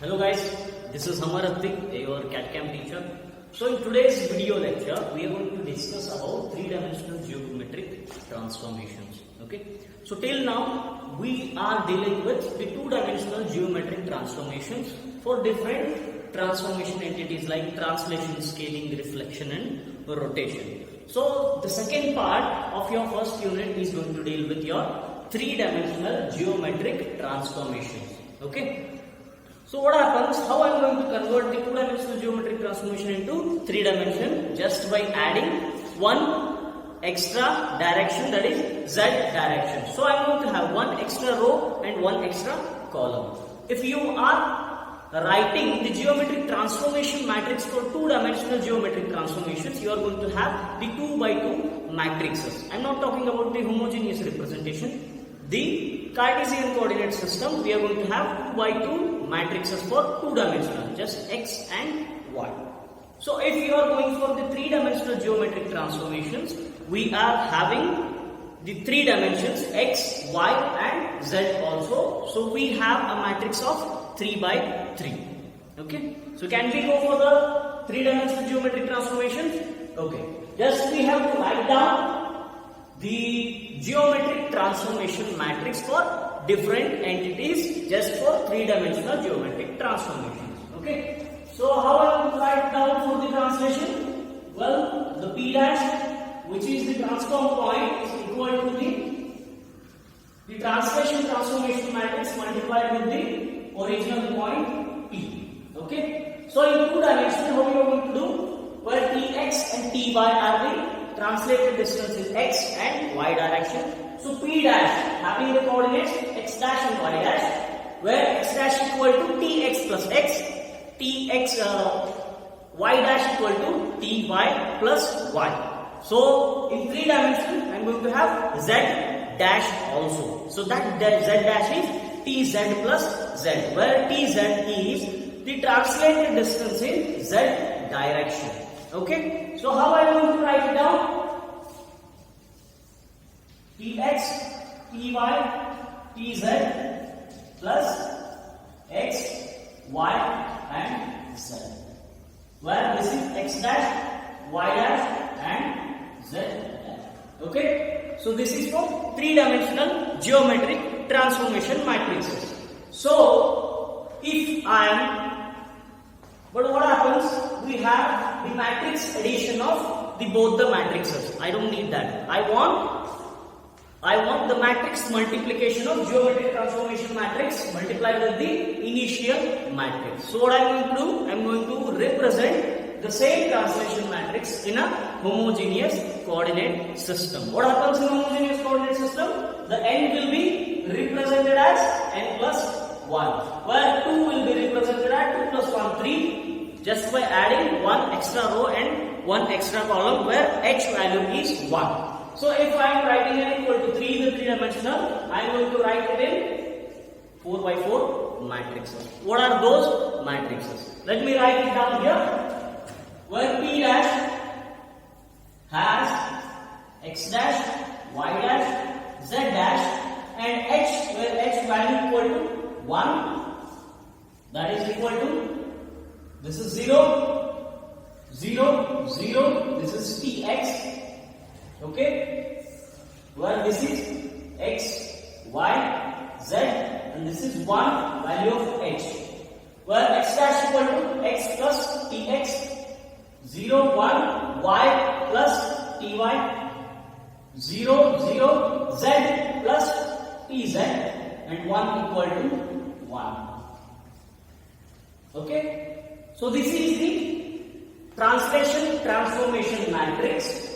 Hello guys, this is Hamar Attik, your CAD/CAM teacher. So in today's video lecture, we are going to discuss about three-dimensional geometric transformations. Okay. So till now, we are dealing with the two-dimensional geometric transformations for different transformation entities like translation, scaling, reflection and rotation. So the second part of your first unit is going to deal with your three-dimensional geometric transformations. Okay. So what happens, how I am going to convert the two-dimensional geometric transformation into three dimension? Just by adding one extra direction, that is Z direction. So I am going to have one extra row and one extra column. If you are writing the geometric transformation matrix for two-dimensional geometric transformations, you are going to have the 2 by 2 matrices. I am not talking about the homogeneous representation. The Cartesian coordinate system, we are going to have 2 by 2 matrices for two-dimensional, just x and y. So if you are going for the three-dimensional geometric transformations, we are having the three dimensions x, y and z also. So we have a matrix of 3 by 3. Okay. So can we go for the three-dimensional geometric transformations? Okay. Just we have to write down the geometric transformation matrix for different entities just for three-dimensional geometric transformations. Okay. So how I will write down for the translation? Well, the P dash, which is the transform point, is equal to the translation transformation matrix multiplied with the original point P. Okay. So in two dimensions, how we are going to do? Where Tx and Ty are the translated distance in x and y direction. So P dash having the coordinates x dash and y dash, where x dash equal to Tx plus x, y dash equal to Ty plus y. So in three dimensions, I am going to have z dash also. So that z dash is Tz plus z, where Tz is the translated distance in z direction. Okay. So how I am going to write it down? Tx, Ty, Tz plus x, y and z, where this is x dash, y dash and z dash. Okay. So this is for three-dimensional geometric transformation matrices. So if I am, but what happens? We have the matrix addition of both the matrices. I don't need that. I want the matrix multiplication of geometric transformation matrix multiplied with the initial matrix. So what I am going to do? I am going to represent the same translation matrix in a homogeneous coordinate system. What happens in homogeneous coordinate system? The n will be represented as n plus 1, where 2 will be represented as 2 plus 1, 3, just by adding one extra row and one extra column, where h value is 1. So if I am writing n equal to 3 in the three-dimensional, I am going to write it in 4 by 4 matrices. What are those matrices? Let me write it down here. Where P dash has x dash, y dash, z dash and h, where h value equal to 1, that is equal to, this is 0, 0, 0, this is Tx. Okay, where this is x, y, z and this is 1 value of h, where x dash equal to x plus Tx, 0, 1, y plus Ty, 0, 0, z plus Tz and 1 equal to 1. Okay, so this is the translation transformation matrix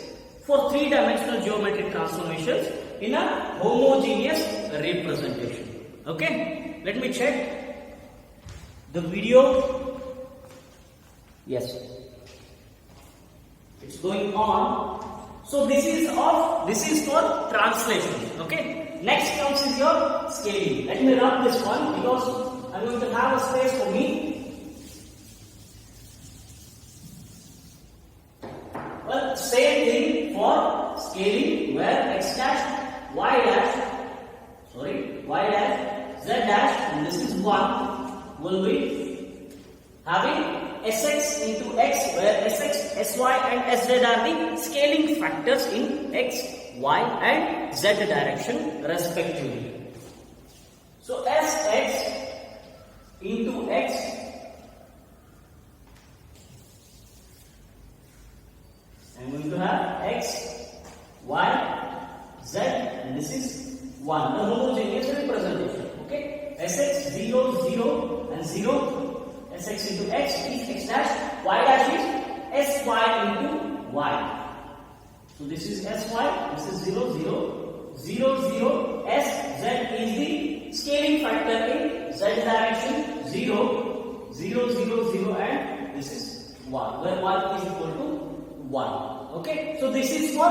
for three-dimensional geometric transformations in a homogeneous representation. Okay, let me check the video. Yes, it's going on. So this is for translation. Okay, next comes is your scaling. Let me run this one because I'm going to have a space for me. Well, same thing for scaling, where x dash, y dash, z dash, and this is 1, will be having Sx into x, where Sx, Sy and Sz are the scaling factors in x, y and z direction respectively. So Sx into x I'm going to have x, y, z, and this is 1. The homogeneous representation. Okay? Sx 0, 0 and 0. Sx into x is x dash. Y dash is sy into y. So this is sy. This is 0, 0, 0, 0. S, z is the scaling factor in z direction. 0, 0, 0, 0 and this is 1. Where y is equal to 1. Okay, so this is for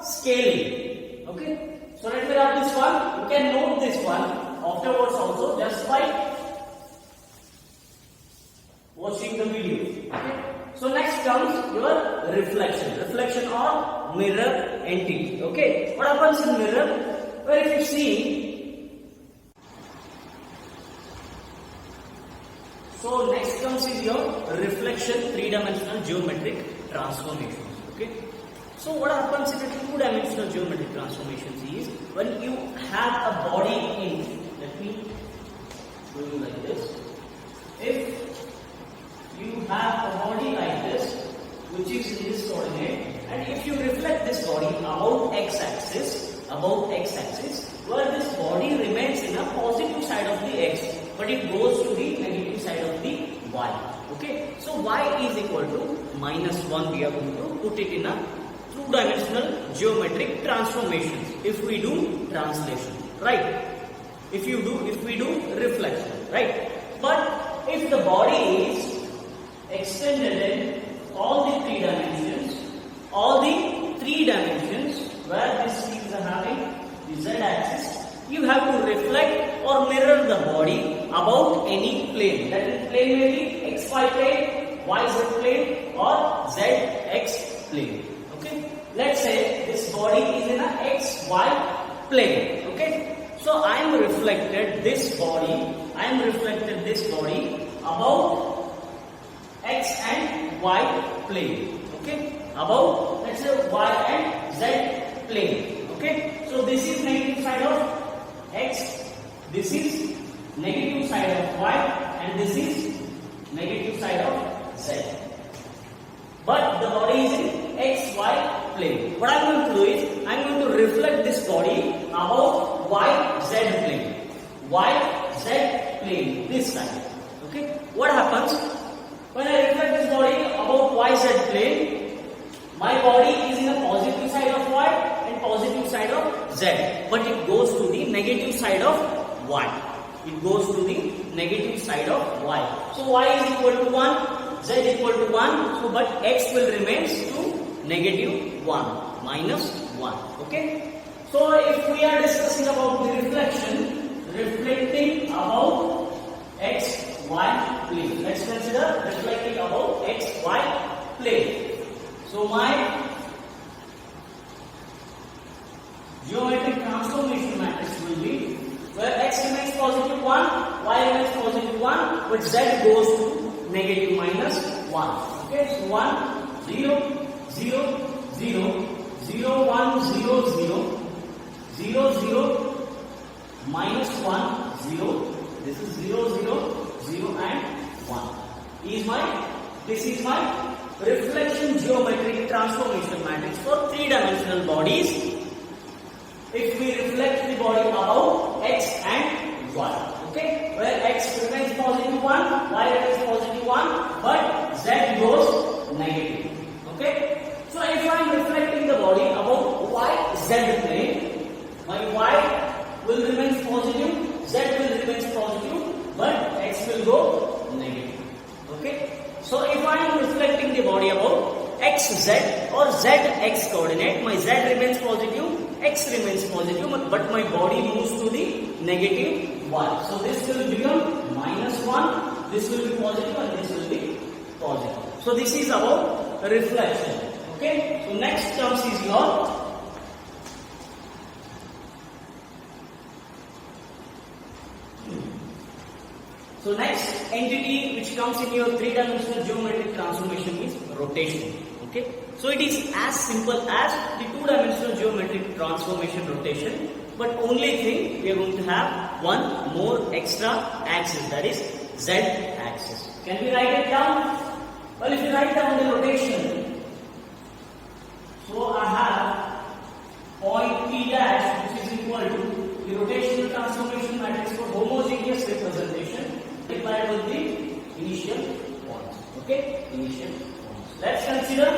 scaling. Okay, so let me write this one. You can note this one afterwards also just by watching the video. Okay, so next comes your reflection. Reflection or mirror entity. Okay, what happens in mirror? Where if you see, so next comes is your reflection, three-dimensional geometric transformations. Okay, so what happens in a two-dimensional geometric transformations is when you have a body in, let me do you like this. If you have a body like this, which is in this coordinate, and if you reflect this body about x-axis, where this body remains in a positive side of the x, but it goes to the negative side of the y. Okay, so y is equal to -1. We are going to put it in a two-dimensional geometric transformations. If we do translation, right? If we do reflection, right? But if the body is extended in all the three dimensions, where this is having the z-axis, you have to reflect or mirror the body about any plane. That is, plane may be xy plane, yz plane, or zx plane. Okay. Let's say this body is in a xy plane. Okay. So I am reflected this body about x and y plane. Okay. About, let's say, y and z plane. Okay. So this is negative side of x, this is negative side of y, and this is negative side of z. But the body is in xy plane. What I am going to do is, I am going to reflect this body about yz plane, this side. Okay. What happens when I reflect this body about yz plane? My body is in a positive side of y and positive side of z, but it goes to the negative side of y. So y is equal to 1, z equal to 1, so but x will remain to -1, -1. Okay. So if we are discussing about the reflecting about x, y plane. Let's consider reflecting about x, y plane. So my geometric transformation matrix will be where x remains positive 1, y remains positive 1, but z goes to negative -1. Okay, so 1, 0, 0, 0, 0, 1, 0, 0, 0, 0, -1, 0. This is 0, 0, 0 and 1. This is my reflection geometric transformation matrix for three-dimensional bodies. If we reflect the body about x and y, okay, where x remains positive 1, y remains positive 1, but z goes negative. Okay, so if I am reflecting the body about yz plane, my y will remain positive, z will remain positive, but x will go negative. Okay. So if I am reflecting the body about xz or zx coordinate, my z remains positive, x remains positive, but my body moves to the -1. So this will become -1, this will be positive and this will be positive. So this is about reflection. Okay. So next comes is your So next entity which comes in your three-dimensional geometric transformation is rotation. Okay. So it is as simple as the two-dimensional geometric transformation rotation, but only thing we are going to have one more extra axis, that is Z axis. Can we write it down? Well, if you write down the rotation, so I have point P dash which is equal to the rotational transformation matrix for homogeneous representation divided with the initial points. Okay, initial points. Let's consider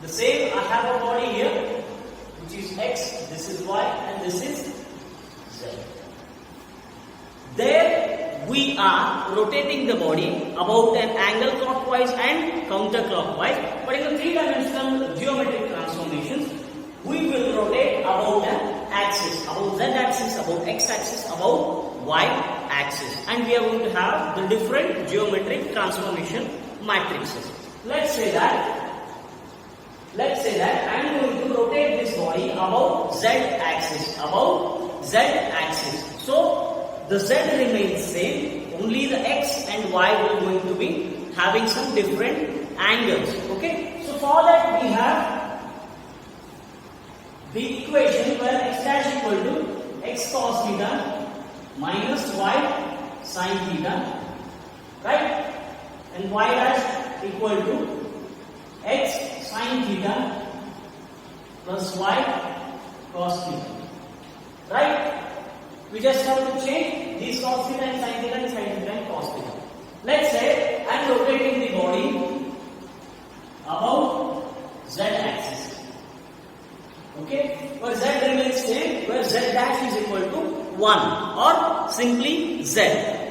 the same. I have a body here which is X, this is Y, and this is Z. There we are rotating the body about an angle clockwise and counterclockwise, but in the three-dimensional geometric transformations, we will rotate about an axis, about Z axis, about X axis, about Y axis, and we are going to have the different geometric transformation matrices. Let's say that I am going to rotate this body about Z axis, So the Z remains same, only the X and Y will going to be having some different angles. Okay, so for that we have the equation where X dash equal to X cos theta minus Y sin theta, right? And Y dash equal to X sin theta plus Y cos theta, right? We just have to change these cos theta and sin theta and sin theta and cos theta. Let's say I am rotating the body about Z axis. Okay, where Z remains same, where Z dash is equal to 1 or simply Z.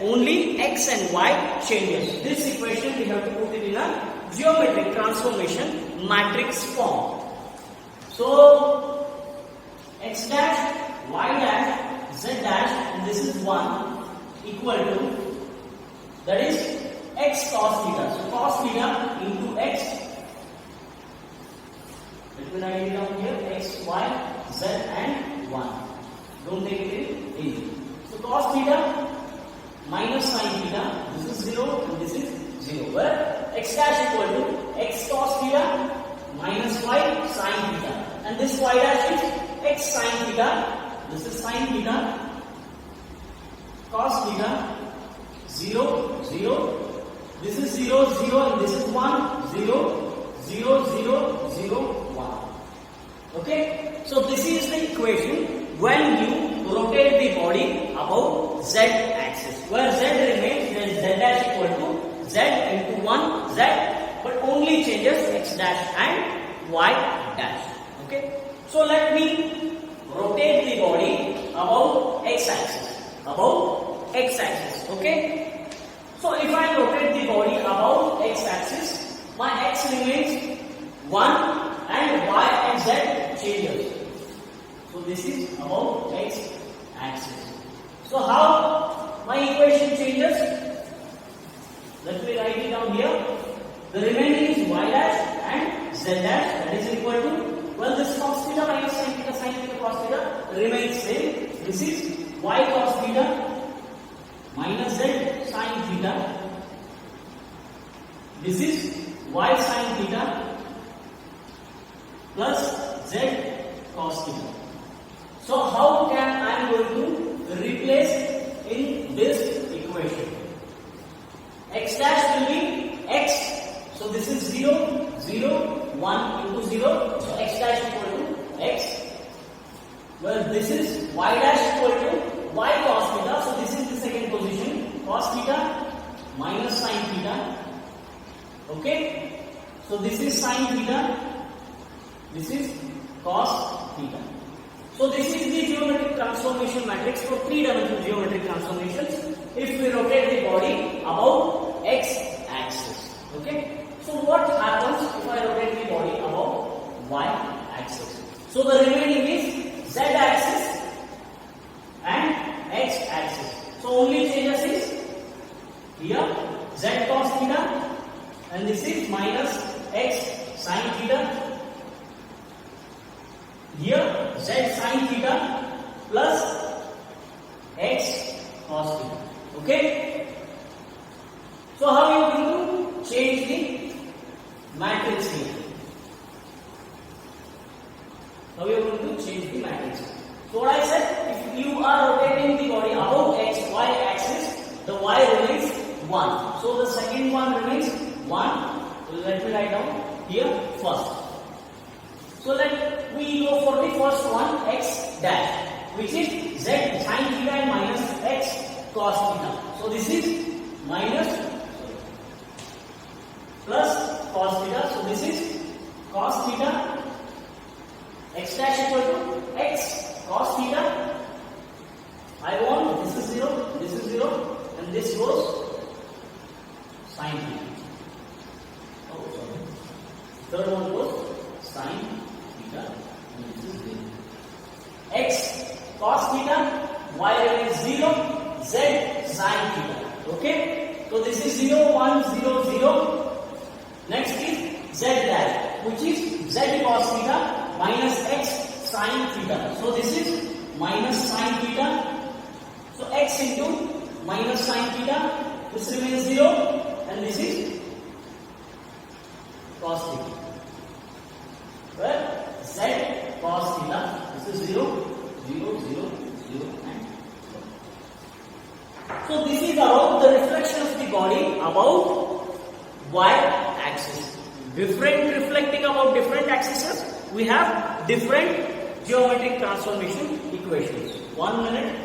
Only X and Y changes. This equation we have to put it in a geometric transformation matrix form. So X dash, Y dash, Z dash, and this is 1 equal to, that is X cos theta. So cos theta into X. Let me write it down here, X, Y, Z and 1. Don't take it in. So cos theta minus sin theta, this is 0 and this is 0. Where X dash equal to X cos theta minus Y sin theta. And this Y dash is X sin theta. This is sin theta, cos theta, 0, 0. This is 0, 0, and this is 1, 0, 0, 0, 0, 1. Okay? So this is the equation when you rotate the body about Z axis. Where Z remains, then Z dash equal to Z into 1 Z, but only changes X dash and Y dash. Okay? So let me rotate the body about X axis, okay? So if I rotate the body about X axis, my X remains 1 and Y and Z changes. So this is about X axis. So how my equation changes? Let me write it down here. The remaining is Y dash and Z dash, that is equal to, well, this cos theta minus sin theta cos theta remains same. This is Y cos theta minus Z sin theta. This is Y sin theta plus Z cos theta. So how can I am going to replace in this equation? X dash will be X. So this is 0, 0, 1 into 0. So X dash equal to X. Well, this is Y dash equal to Y cos theta. So this is the second position. Cos theta minus sin theta. Okay. So this is sin theta. This is cos theta. So this is the geometric transformation matrix for three-dimensional geometric transformations if we rotate the body about X axis. Okay. So what happens if I rotate the body about Y axis? So the remaining is Z axis and X axis. So only changes is here Z cos theta and this is minus X sin theta. Here Z sin theta plus X Okay. So how are you going to change the matrix here? How are you going to change the matrix? So what I said, if you are rotating the body above x, y axis, the y remains 1. So the second one remains 1. So let me write down here first. So let we go for the first one, x dash, which is z sin theta and minus x cos theta. So this is minus plus cos theta. So this is cos theta. X dash equal to x cos theta. I want this is 0, and this goes sin theta. Oh, sorry. Third one goes sin theta, and this is 0. X cos theta, y remains 0, z sin theta. Okay? So this is 0, 1, 0, 0. Next is z dash, which is z cos theta minus x sin theta. So this is minus sin theta. So x into minus sin theta. This remains 0, and this is cos theta. Where z cos theta. This is 0, 0, 0, 0, and 1. So this is about the reflection of the body about y-axis. Different reflecting about different axes. We have different geometric transformation equations. 1 minute.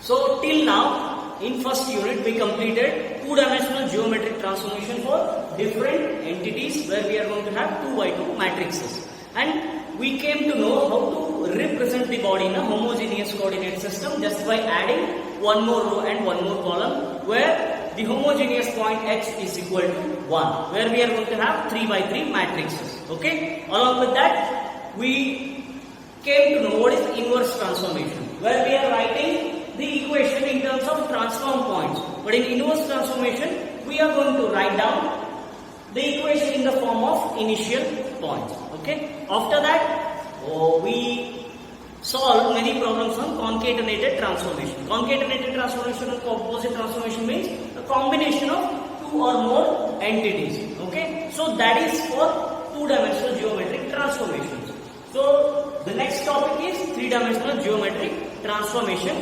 So till now, in first unit, we completed two-dimensional geometric transformation for different entities where we are going to have 2 by 2 matrices. And we came to know how to represent the body in a homogeneous coordinate system just by adding one more row and one more column, where the homogeneous point h is equal to 1, where we are going to have 3 by 3 matrices. Okay? Along with that, we came to know what is inverse transformation, where we are writing the equation in terms of transform points. But in inverse transformation, we are going to write down the equation in the form of initial points. Okay? After that, we solve many problems on concatenated transformation. Concatenated transformation and composite transformation means a combination of 2 or more entities. Okay? So that is for 2-dimensional geometric transformations. So the next topic is 3-dimensional geometric transformation,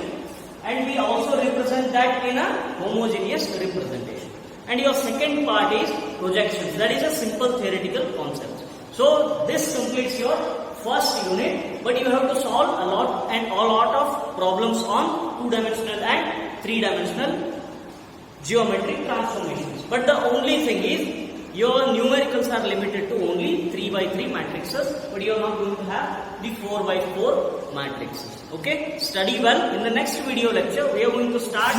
and we also represent that in a homogeneous representation. And your second part is projections. That is a simple theoretical concept. So this completes your first unit, but you have to solve a lot of problems on 2-dimensional and 3-dimensional geometric transformations. But the only thing is, your numericals are limited to only 3 by 3 matrices, but you are not going to have the 4 by 4 matrices. Okay? Study well. In the next video lecture, we are going to start